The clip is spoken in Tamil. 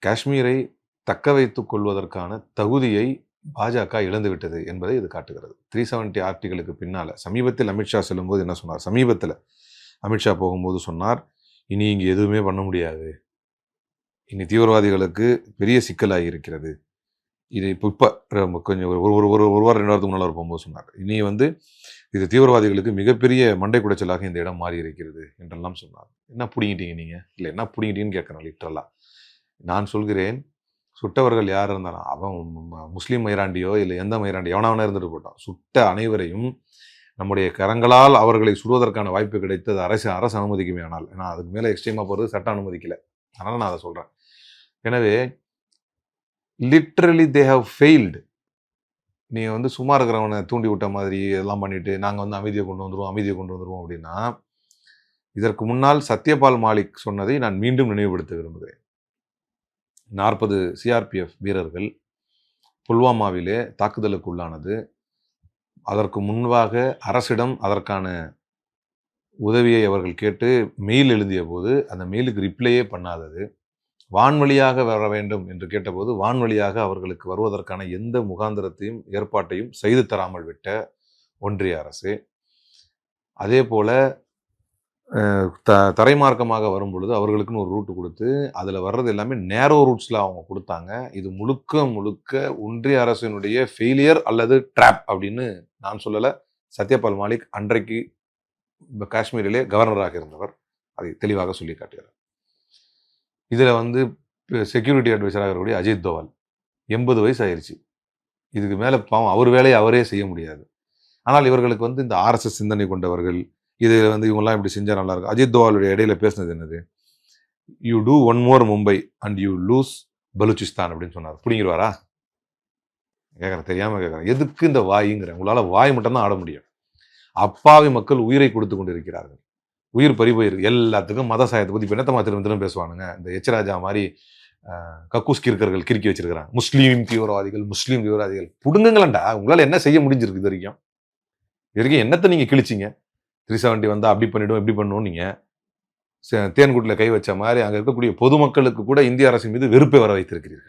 காஷ்மீரை தக்க வைத்துக் கொள்வதற்கான தகுதியை பாஜக இழந்துவிட்டது என்பதை இது காட்டுகிறது. 370 ஆர்டிகளுக்கு பின்னால சமீபத்தில் அமித்ஷா செல்லும்போது என்ன சொன்னார்? சமீபத்தில் அமித்ஷா போகும்போது சொன்னார், இனி இங்கு எதுவுமே பண்ண முடியாது, இனி தீவிரவாதிகளுக்கு பெரிய சிக்கலாகி இருக்கிறது. இது இப்போ கொஞ்சம் ஒரு வாரம் 2 வாரத்துக்கு முன்னால் போகும்போது சொன்னார், இனி இது தீவிரவாதிகளுக்கு மிகப்பெரிய மண்டை குடைச்சலாக இந்த இடம் மாறி இருக்கிறது என்றெல்லாம் சொன்னார். என்ன பிடிங்கிட்டீங்க நீங்கள்? இல்லை என்ன பிடிங்கிட்டீங்கன்னு கேட்குறேன் லிட்டரலாக. நான் சொல்கிறேன், சுட்டவர்கள் யார் இருந்தாலும் அவன் முஸ்லீம் மைராண்டியோ இல்லை எந்த மைராண்டியோ எவனாவனா இருந்துட்டு போட்டான், சுட்ட அனைவரையும் நம்முடைய கரங்களால் அவர்களை சுடுவதற்கான வாய்ப்பு கிடைத்தது அரசு அனுமதிக்குமே. ஆனால் ஏன்னா அதுக்கு மேலே எக்ஸ்ட்ரீமாக போகிறது சட்டம் அனுமதிக்கலை. அதனால் நான் அதை சொல்கிறேன். எனவே லிட்ரலி தே ஹவ் ஃபெயில்டு. நீ சும்மா இருக்கிறவனை தூண்டி விட்ட மாதிரி எல்லாம் பண்ணிட்டு நாங்கள் அமைதியை கொண்டு வந்துடுவோம் அப்படின்னா, இதற்கு முன்னால் சத்யபால் மாலிக் சொன்னதை நான் மீண்டும் நினைவுபடுத்த விரும்புகிறேன். 40 சிஆர்பிஎஃப் வீரர்கள் புல்வாமாவிலே தாக்குதலுக்கு உள்ளானது. அதற்கு முன்பாக அரசிடம் அதற்கான உதவியை அவர்கள் கேட்டு மெயில் எழுதிய போது அந்த மெயிலுக்கு ரிப்ளையே பண்ணாதது. வான்வழியாக வர வேண்டும் என்று கேட்டபோது வான்வழியாக அவர்களுக்கு வருவதற்கான எந்த முகாந்திரத்தையும் ஏற்பாட்டையும் செய்து தராமல் விட்ட ஒன்றிய அரசு. அதே போல தரைமார்க்கமாக வரும் பொழுது அவர்களுக்குன்னு ஒரு ரூட்டு கொடுத்து அதில் வர்றது எல்லாமே நேரோ ரூட்ஸில் அவங்க கொடுத்தாங்க. இது முழுக்க ஒன்றிய அரசினுடைய ஃபெயிலியர் அல்லது ட்ராப் அப்படின்னு நான் சொல்லலை. சத்யபால் மாலிக் அன்றைக்கு காஷ்மீரிலே கவர்னராக இருந்தவர் அதை தெளிவாக சொல்லி காட்டுகிறார். இதில் செக்யூரிட்டி அட்வைசராக இருக்கக்கூடிய அஜித் தோவல் 80 வயசு ஆயிடுச்சு. இதுக்கு மேலே பாவம் அவர் வேலையை அவரே செய்ய முடியாது. ஆனால் இவர்களுக்கு இந்த ஆர்எஸ்எஸ் சிந்தனை கொண்டவர்கள் இது இவங்கெல்லாம் இப்படி செஞ்சால் நல்லாயிருக்கும். அஜித் தோவாலுடைய இடையில பேசினது என்னது? You do one more Mumbai and you lose Balochistan அப்படின்னு சொன்னார். பிடிங்கிடுவாரா? கேட்குறேன், தெரியாமல் கேட்குறேன். எதுக்கு இந்த வாய்ங்கிறேன்? உங்களால் வாய் மட்டும்தான் ஆட முடியும். அப்பாவி மக்கள் உயிரை கொடுத்து கொண்டு இருக்கிறார்கள். உயிர் பறி போயிருக்கு. எல்லாத்துக்கும் மத சாயத்தை பற்றி பெண்ணத்தமா திரும்ப பேசுவானுங்க. இந்த எச்ராஜா மாதிரி கக்கூஸ் கிறுக்கர்கள் கிறுக்கி வச்சிருக்கிறாங்க. முஸ்லீம் தீவிரவாதிகள் புடுங்குங்களேன்டா. உங்களால் என்ன செய்ய முடிஞ்சிருக்கு? இது வரைக்கும் என்னத்தை நீங்கள் கிழிச்சிங்க? 370 வந்தால் அப்படி பண்ணிவிடும் இப்படி பண்ணுவோம். நீங்கள் தேன்கூட்டில் கை வச்ச மாதிரி அங்கே இருக்கக்கூடிய பொதுமக்களுக்கு கூட இந்திய அரசின் மீது வெறுப்பை வர வைத்திருக்கிறீர்கள்.